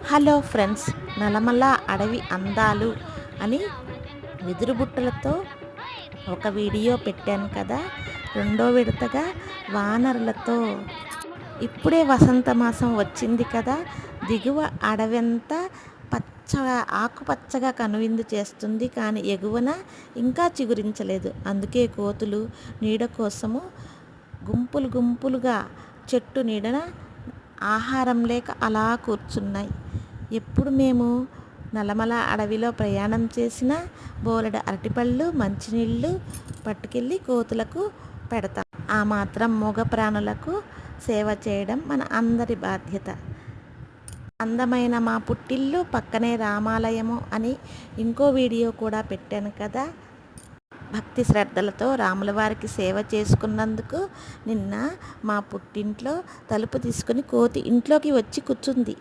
Hello friends, Nallamala అడవి అందాలు అని వెదురు బుట్టలతో ఒక వీడియో పెట్టాను కదా. రెండో విడతగా వానరులతో ఇప్పుడే వసంత మాసం వచ్చింది కదా. దిగువ అడవంతా పచ్చగా ఆకుపచ్చగా కనువిందు చేస్తుంది, కానీ ఎగువన ఇంకా చిగురించలేదు. అందుకే కోతులు నీడ కోసము గుంపులు గుంపులుగా చెట్టు నీడన ఆహారం లేక అలా కూర్చున్నాయి. ఎప్పుడు మేము నల్లమల అడవిలో ప్రయాణం చేసినా బోలెడు అరటిపళ్ళు, మంచినీళ్ళు పట్టుకెళ్ళి కోతులకు పెడతాం. ఆ మాత్రం మూగ ప్రాణులకు సేవ చేయడం మన అందరి బాధ్యత. అందమైన మా పుట్టిల్లు పక్కనే రామాలయము అని ఇంకో వీడియో కూడా పెట్టాను కదా. భక్తి శ్రద్ధలతో రాముల వారికి సేవ చేసుకున్నందుకు నిన్న మా పుట్టింట్లో తలుపు తీసుకుని కోతి ఇంట్లోకి వచ్చి కూర్చుంది.